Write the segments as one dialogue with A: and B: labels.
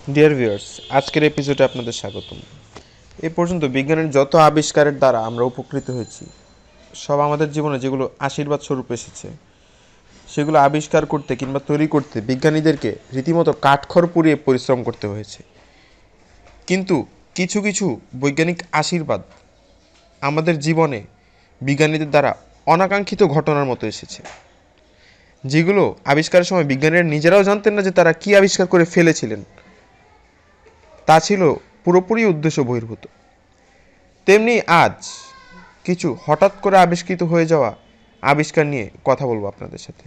A: Dear viewers, আজকের এপিসোডে আপনাদের স্বাগতম। এ পর্যন্ত বিজ্ঞানের যত আবিষ্কারের দ্বারা আমরা উপকৃত হয়েছি, সব আমাদের জীবনে যেগুলো আশীর্বাদ স্বরূপ এসেছে, সেগুলো আবিষ্কার করতে কিংবা তৈরি করতে বিজ্ঞানীদেরকে রীতিমতো কাঠখড় পুড়িয়ে পরিশ্রম করতে হয়েছে। কিন্তু কিছু কিছু বৈজ্ঞানিক আশীর্বাদ আমাদের জীবনে বিজ্ঞানীদের দ্বারা অনাকাঙ্ক্ষিত ঘটনার মতো এসেছে, যেগুলো আবিষ্কারের সময় বিজ্ঞানীরা নিজেরাও জানতেন না যে তারা কী আবিষ্কার করে ফেলেছিলেন। তা ছিল পুরোপুরি উদ্দেশ্য বহির্ভূত। তেমনি আজ কিছু হঠাৎ করে আবিষ্কৃত হয়ে যাওয়া আবিষ্কার নিয়ে কথা বলবো আপনাদের সাথে।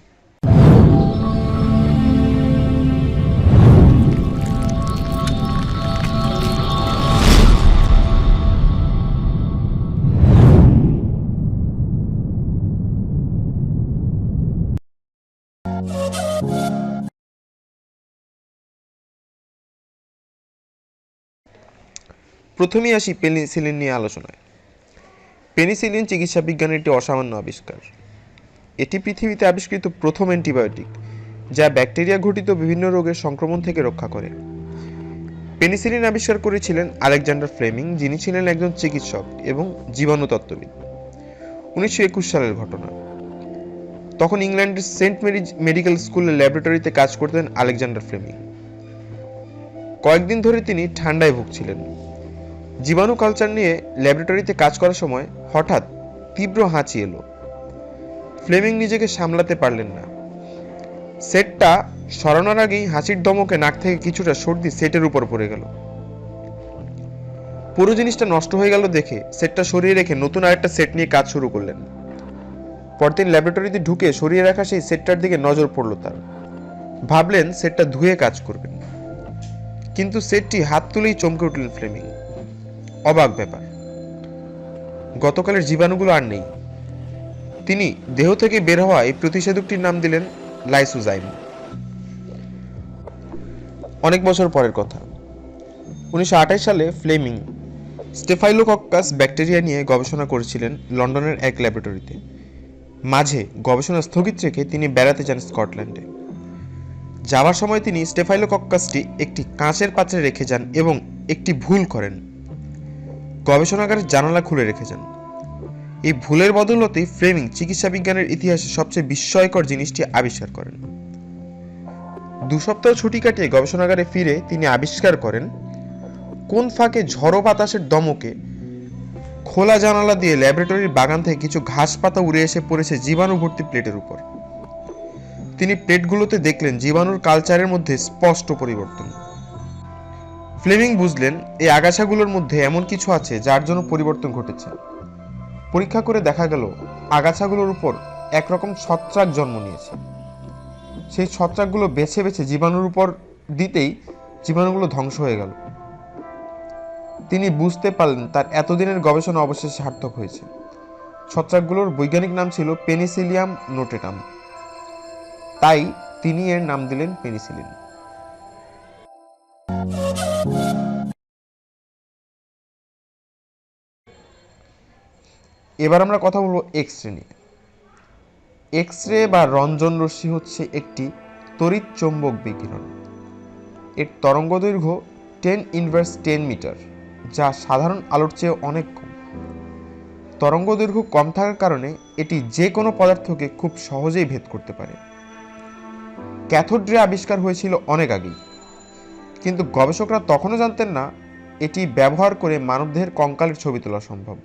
A: প্রথমেই আসি পেনিসিলিন নিয়ে আলোচনায়। পেনিসিলিন চিকিৎসা বিজ্ঞানের একটি অসামান্য আবিষ্কার। এটি পৃথিবীতে আবিষ্কৃত প্রথম অ্যান্টিবায়োটিক, যা ব্যাকটেরিয়া ঘটিত বিভিন্ন রোগের সংক্রমণ থেকে রক্ষা করে। পেনিসিলিন আবিষ্কার করেছিলেন আলেকজান্ডার ফ্লেমিং, যিনি ছিলেন একজন চিকিৎসক এবং জীবাণুতত্ত্ববিদ। 1921 সালের ঘটনা। তখন ইংল্যান্ডের সেন্ট মেরিজ মেডিকেল স্কুলের ল্যাবরেটরিতে কাজ করতেন আলেকজান্ডার ফ্লেমিং। কয়েকদিন ধরে তিনি ঠান্ডায় ভুগছিলেন। জীবাণু কালচার নিয়ে ল্যাবরেটরিতে কাজ করার সময় হঠাৎ তীব্র হাঁচি এলো। ফ্লেমিং নিজেকে সামলাতে পারলেন না। সেটটা সরানোর আগেই হাঁচির দমকে নাক থেকে কিছুটা সর্দি সেটের উপর পড়ে গেল। পুরো জিনিসটা নষ্ট হয়ে গেল দেখে সেটটা সরিয়ে রেখে নতুন আরেকটা সেট নিয়ে কাজ শুরু করলেন। পরদিন ল্যাবরেটরিতে ঢুকে সরিয়ে রাখা সেই সেটটার দিকে নজর পড়ল তার। ভাবলেন সেটটা ধুয়ে কাজ করবেন, কিন্তু সেটটি হাত তুলেই চমকে উঠলেন ফ্লেমিং। অবাক ব্যাপার, গতকালের জীবাণুগুলো আর নেই। তিনি দেহ থেকে বের হওয়া এই প্রতিষেধকটির নাম দিলেন লাইসোজাইম। অনেক বছর পরের কথা, 1928 সালে ফ্লেমিং স্টেফাইলোকক্কাস ব্যাকটেরিয়া নিয়ে গবেষণা করেছিলেন লন্ডনের এক ল্যাবরেটরিতে। মাঝে গবেষণা স্থগিত রেখে তিনি বেড়াতে যান স্কটল্যান্ডে। যাওয়ার সময় তিনি স্টেফাইলোকক্কাসটি একটি কাঁচের পাত্রে রেখে যান এবং একটি ভুল করেন। গবেষণাগারের জানালা খুলে রেখে যান। এই ভুলের বদৌলতেই ফ্লেমিং চিকিৎসা বিজ্ঞানের ইতিহাসে সবচেয়ে বিস্ময়কর জিনিসটি আবিষ্কার করেন। 2 সপ্তাহ ছুটি কাটিয়ে গবেষণাগারে ফিরে তিনি আবিষ্কার করেন কোন ফাঁকে ঝড়ো বাতাসের দমকে খোলা জানালা দিয়ে ল্যাবরেটরির বাগান থেকে কিছু ঘাস পাতা উড়ে এসে পড়েছে জীবাণু ভর্তি প্লেটের উপর। তিনি প্লেটগুলোতে দেখলেন জীবাণুর কালচারের মধ্যে স্পষ্ট পরিবর্তন। ফ্লেমিং বুঝলেন এই আগাছাগুলোর মধ্যে এমন কিছু আছে যার জন্য পরিবর্তন ঘটেছে। পরীক্ষা করে দেখা গেল আগাছাগুলোর উপর একরকম ছত্রাক জন্ম নিয়েছে। সেই ছত্রাকগুলো বেছে বেছে জীবাণুর উপর দিতেই জীবাণুগুলো ধ্বংস হয়ে গেল। তিনি বুঝতে পারলেন তার এতদিনের গবেষণা অবশেষে সার্থক হয়েছে। ছত্রাকগুলোর বৈজ্ঞানিক নাম ছিল পেনিসিলিয়াম নোটেটাম, তাই তিনি এর নাম দিলেন পেনিসিলিন। এবার আমরা কথা বলবো এক্স রে নিয়ে। এক্স রে বা রঞ্জন রশ্মি হচ্ছে একটি তড়িৎ চৌম্বক বিকিরণ। এর তরঙ্গদৈর্ঘ্য 10⁻10 মিটার, যা সাধারণ আলোর চেয়ে অনেক কম। তরঙ্গদৈর্ঘ্য কম থাকার কারণে এটি যে কোনো পদার্থকে খুব সহজেই ভেদ করতে পারে। ক্যাথোড রে আবিষ্কার হয়েছিল অনেক আগেই, কিন্তু গবেষকরা তখনও জানতেন না এটি ব্যবহার করে মানবদেহের কঙ্কালের ছবি তোলা সম্ভব।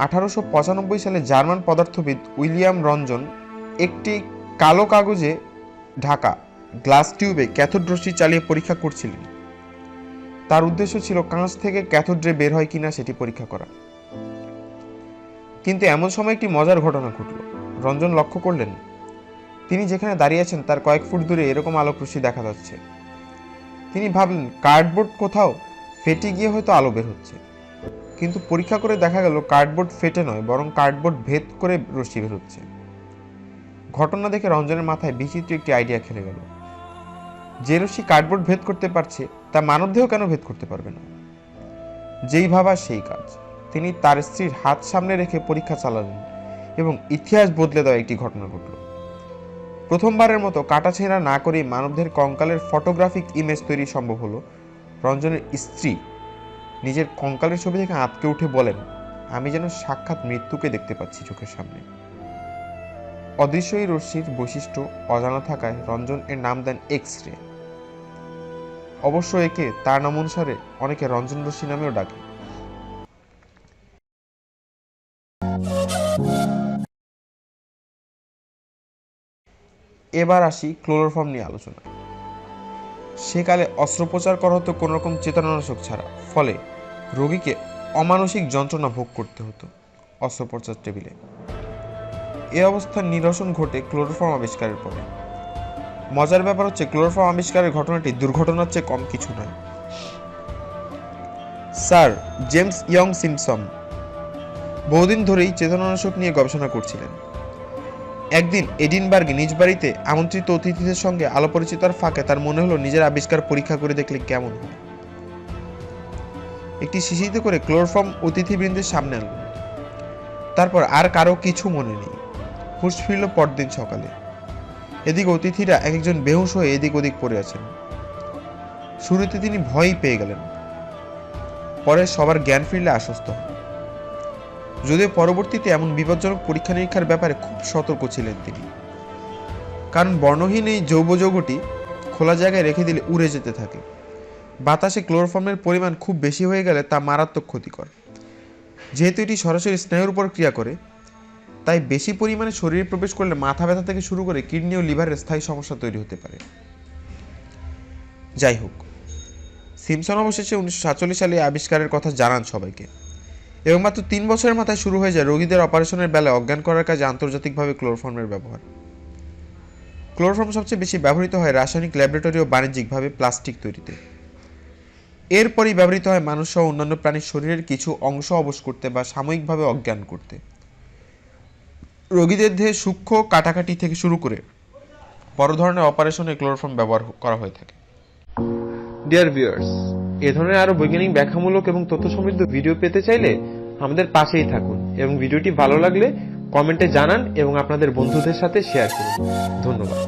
A: 1895 সালে জার্মান পদার্থবিদ উইলিয়াম রঞ্জন একটি কালো কাগজে ঢাকা গ্লাস টিউবে ক্যাথোড রশ্মি চালিয়ে পরীক্ষা করছিলেন। তার উদ্দেশ্য ছিল কাঁচ থেকে ক্যাথোড রে বের হয় কিনা সেটি পরীক্ষা করা। কিন্তু এমন সময় একটি মজার ঘটনা ঘটল। রঞ্জন লক্ষ্য করলেন তিনি যেখানে দাঁড়িয়ে আছেন তার কয়েক ফুট দূরে এরকম আলোক রশ্মি দেখা যাচ্ছে। তিনি ভাবলেন কার্ডবোর্ড কোথাও ফেটে গিয়ে হয়তো আলো বের হচ্ছে, কিন্তু পরীক্ষা করে দেখা গেল কার্ডবোর্ড ফেটে নয়, বরং কার্ডবোর্ড ভেদ করে রশ্মি বের হচ্ছে। ঘটনা দেখে রঞ্জনের মাথায় বিচিত্র একটি আইডিয়া খেলে গেল। যে রশ্মি কার্ডবোর্ড ভেদ করতে পারছে তা মানবদেহ কেন ভেদ করতে পারবে না? যেই ভাবা সেই কাজ। তিনি তার স্ত্রীর হাত সামনে রেখে পরীক্ষা চালালেন এবং ইতিহাস বদলে দেওয়া একটি ঘটনা ঘটল। প্রথমবারের মতো কাটাছেঁড়া না করেই মানবদের কঙ্কালের ফটোগ্রাফিক ইমেজ তৈরি সম্ভব হলো। রঞ্জনের স্ত্রী নিজের কঙ্কালের ছবি থেকে আঁতকে উঠে বলেন, আমি যেন সাক্ষাৎ মৃত্যুকে দেখতে পাচ্ছি চোখের সামনে। অদৃশ্য এই রশ্মির বৈশিষ্ট্য অজানা থাকায় রঞ্জন এর নাম দেন এক্স রে। অবশ্য একে তার নাম অনুসারে অনেকে রঞ্জন রশ্মি নামেও ডাকে। এবার আসি ক্লোরোফর্ম নিয়ে আলোচনা। সেকালে অস্ত্রোপচার করা হতো কোনোরকম চেতনানাশক ছাড়া, ফলে রোগীকে অমানসিক যন্ত্রণা ভোগ করতে হতো অস্ত্রোপচার টেবিলে। এ অবস্থার নিরসন ঘটে ক্লোরোফর্ম আবিষ্কারের পরে। মজার ব্যাপার হচ্ছে ক্লোরোফর্ম আবিষ্কারের ঘটনাটি দুর্ঘটনার চেয়ে কম কিছু নয়। স্যার জেমস ইয়ং সিম্পসন বহুদিন ধরেই চেতনানাশক নিয়ে গবেষণা করছিলেন। একদিন এডিনবার্গে নিজ বাড়িতে আমন্ত্রিত অতিথিদের সঙ্গে আলো পরিচিতার ফাঁকে তার মনে হলো নিজের আবিষ্কার পরীক্ষা করে দেখলে কেমন হয়। একটি শিশিতে করে ক্লোরোফর্ম অতিথিবৃন্দের সামনে আনলেন। তারপর আর কারো কিছু মনে নেই। হুঁশ ফিরল পরদিন সকালে। এদিকে অতিথিরা এক একজন বেহুশ হয়ে এদিক ওদিক পড়ে আছেন। শুরুতে তিনি ভয়ই পেয়ে গেলেন, পরে সবার জ্ঞান ফিরলে আশ্বস্ত হন। যদিও পরবর্তীতে এমন বিপজ্জনক পরীক্ষা নিরীক্ষার ব্যাপারে খুব সতর্ক ছিলেন তিনি, কারণ বর্ণহীন এই যৌগটি খোলা জায়গায় রেখে দিলে উড়ে যেতে থাকে। বাতাসে ক্লোরোফর্মের পরিমাণ খুব বেশি হয়ে গেলে তা মারাত্মক ক্ষতিকর। যেহেতু এটি সরাসরি স্নায়ুর উপর ক্রিয়া করে, তাই বেশি পরিমাণে শরীরে প্রবেশ করলে মাথা ব্যথা থেকে শুরু করে কিডনি ও লিভারের স্থায়ী সমস্যা তৈরি হতে পারে। যাই হোক, সিমসন অবশেষে 1947 সালে আবিষ্কারের কথা জানান সবাইকে, এবং মাত্র 3 বছরের মাথায় শুরু হয়ে যায় রোগীদের অপারেশনের বেলায় অজ্ঞান করার কাজে আন্তর্জাতিকভাবে ক্লোরোফর্মের ব্যবহার। ক্লোরোফর্ম সবচেয়ে বেশি ব্যবহৃত হয় রাসায়নিক, ল্যাবরেটরি ও বাণিজ্যিকভাবে প্লাস্টিক তৈরিতে। এরপরই ব্যবহৃত হয় মানুষ সহ অন্যান্য প্রাণীর শরীরের কিছু অংশ অবশ করতে বা সাময়িকভাবে অজ্ঞান করতে। রোগীদের দেহে সূক্ষ্ম কাটাকাটি থেকে শুরু করে বড় ধরনের অপারেশনে ক্লোরোফর্ম ব্যবহার করা হয়ে থাকে। ডিয়ার ভিউয়ার্স, এ ধরনের আরো বৈজ্ঞানিক ব্যাখ্যামূলক এবং তথ্য সমৃদ্ধ ভিডিও পেতে চাইলে আমাদের পাশেই থাকুন, এবং ভিডিওটি ভালো লাগলে কমেন্টে জানান এবং আপনাদের বন্ধুদের সাথে শেয়ার করুন। ধন্যবাদ।